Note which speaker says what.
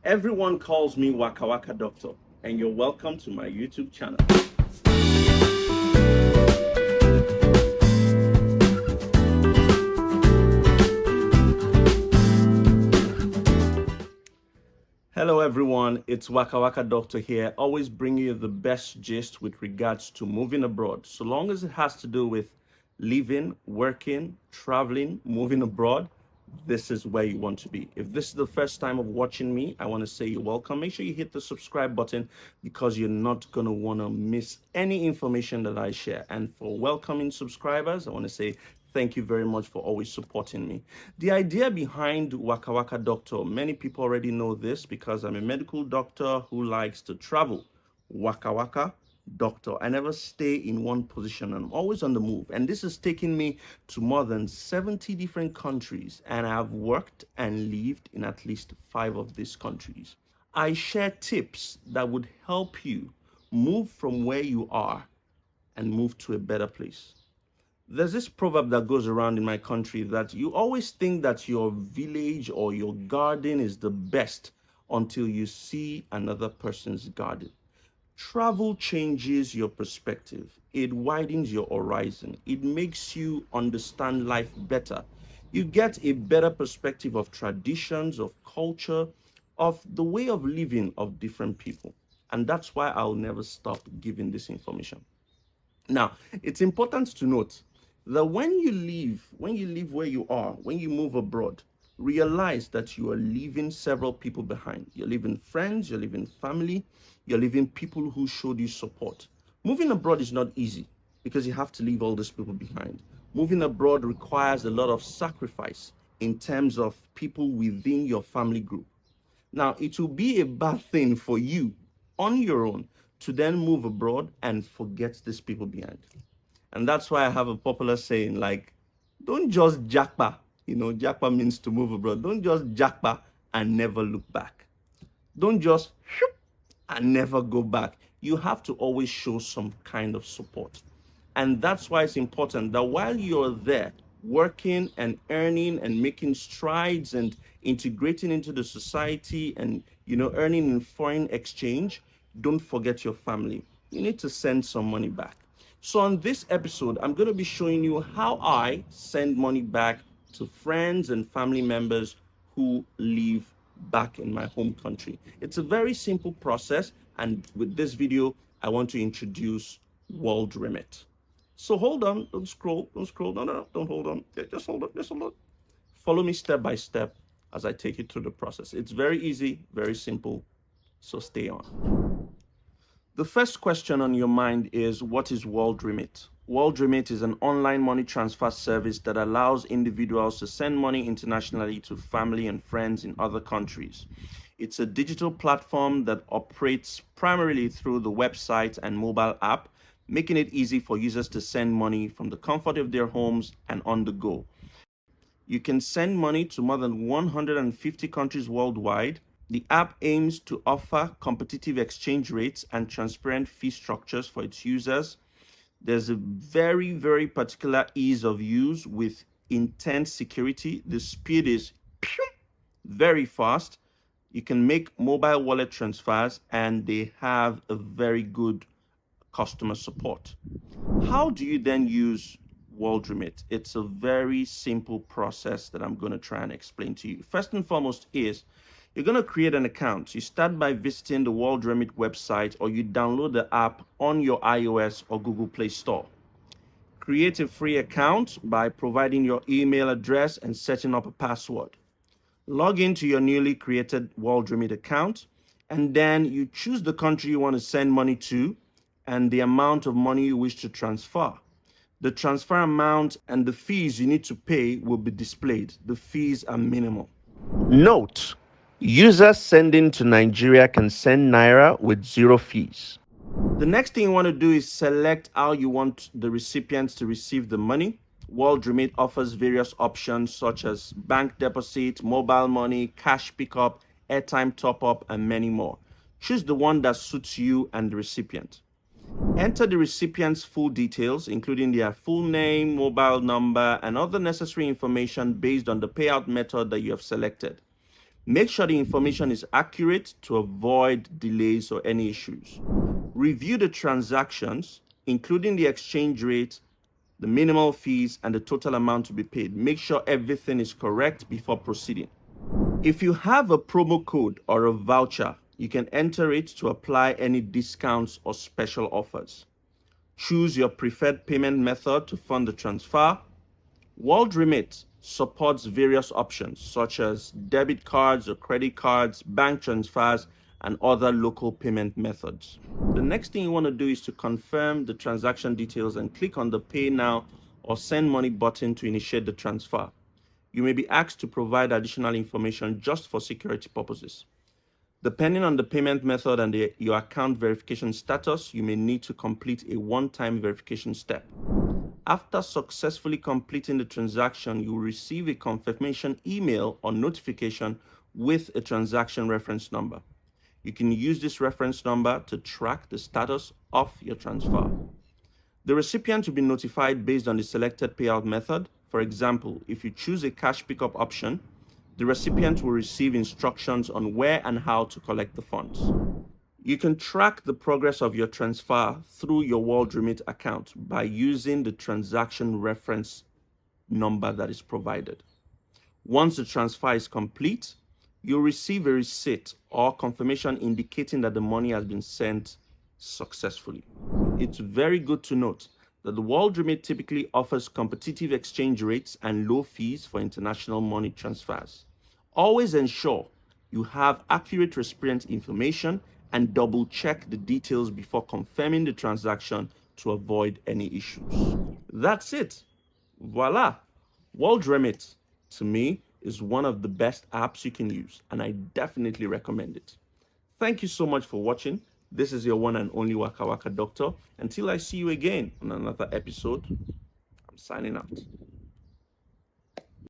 Speaker 1: Everyone calls me WAKAUK Doctor, and you're welcome to my YouTube channel. Hello everyone, it's WAKAUK Doctor here, always bringing you the best gist with regards to moving abroad. So long as it has to do with living, working, traveling, moving abroad, this is where you want to be. If this is the first time of watching me, I want to say you're welcome. Make sure you hit the subscribe button because you're not going to want to miss any information that I share. And for welcoming subscribers, I want to say thank you very much for always supporting me. The idea behind WAKAUK Doctor, many people already know this because I'm a medical doctor who likes to travel. WAKAUK Doctor. I never stay in one position. I'm always on the move. And this has taken me to more than 70 different countries. And I've worked and lived in at least 5 of these countries. I share tips that would help you move from where you are and move to a better place. There's this proverb that goes around in my country that you always think that your village or your garden is the best until you see another person's garden. Travel changes your perspective. It widens your horizon. It makes you understand life better. You get a better perspective of traditions, of culture, of the way of living of different people. And that's why I'll never stop giving this information. Now, it's important to note that when you live where you are, when you move abroad, realize that you are leaving several people behind. You're leaving friends, you're leaving family, you're leaving people who showed you support. Moving abroad is not easy because you have to leave all these people behind. Moving abroad requires a lot of sacrifice in terms of people within your family group. Now, it will be a bad thing for you on your own to then move abroad and forget these people behind. And that's why I have a popular saying like, don't just jackpot. Jackpot means to move abroad. Don't just jackpot and never look back. Don't just shoop and never go back. You have to always show some kind of support. And that's why it's important that while you're there working and earning and making strides and integrating into the society and, earning in foreign exchange, don't forget your family. You need to send some money back. So on this episode, I'm going to be showing you how I send money back to friends and family members who live back in my home country. It's a very simple process, and with this video, I want to introduce WorldRemit. So hold on, don't scroll, no, don't hold on, just hold on. Follow me step by step as I take you through the process. It's very easy, very simple, so stay on. The first question on your mind is, what is WorldRemit? WorldRemit is an online money transfer service that allows individuals to send money internationally to family and friends in other countries. It's a digital platform that operates primarily through the website and mobile app, making it easy for users to send money from the comfort of their homes and on the go. You can send money to more than 150 countries worldwide. The app aims to offer competitive exchange rates and transparent fee structures for its users. There's a very, very particular ease of use with intense security. The speed is very fast. You can make mobile wallet transfers, and they have a very good customer support. How do you then use WorldRemit? It's a very simple process that I'm going to try and explain to you. First and foremost is you're going to create an account. You start by visiting the WorldRemit website, or you download the app on your iOS or Google Play Store. Create a free account by providing your email address and setting up a password. Log into your newly created WorldRemit account, and then you choose the country you want to send money to and the amount of money you wish to transfer. The transfer amount and the fees you need to pay will be displayed. The fees are minimal. Note: users sending to Nigeria can send Naira with 0 fees. The next thing you want to do is select how you want the recipients to receive the money. WorldRemit offers various options such as bank deposit, mobile money, cash pickup, airtime top-up, and many more. Choose the one that suits you and the recipient. Enter the recipient's full details, including their full name, mobile number, and other necessary information based on the payout method that you have selected. Make sure the information is accurate to avoid delays or any issues. Review the transactions, including the exchange rate, the minimal fees, and the total amount to be paid. Make sure everything is correct before proceeding. If you have a promo code or a voucher, you can enter it to apply any discounts or special offers. Choose your preferred payment method to fund the transfer. WorldRemit supports various options such as debit cards or credit cards, bank transfers, and other local payment methods. The next thing you want to do is to confirm the transaction details and click on the Pay Now or Send Money button to initiate the transfer. You may be asked to provide additional information just for security purposes. Depending on the payment method and your account verification status, you may need to complete a one-time verification step. After successfully completing the transaction, you will receive a confirmation email or notification with a transaction reference number. You can use this reference number to track the status of your transfer. The recipient will be notified based on the selected payout method. For example, if you choose a cash pickup option, the recipient will receive instructions on where and how to collect the funds. You can track the progress of your transfer through your WorldRemit account by using the transaction reference number that is provided. Once the transfer is complete, you'll receive a receipt or confirmation indicating that the money has been sent successfully. It's very good to note that the WorldRemit typically offers competitive exchange rates and low fees for international money transfers. Always ensure you have accurate recipient information and double check the details before confirming the transaction to avoid any issues. That's it. Voila. WorldRemit, to me, is one of the best apps you can use, and I definitely recommend it. Thank you so much for watching. This is your one and only WAKAUK Doctor. Until I see you again on another episode, I'm signing out.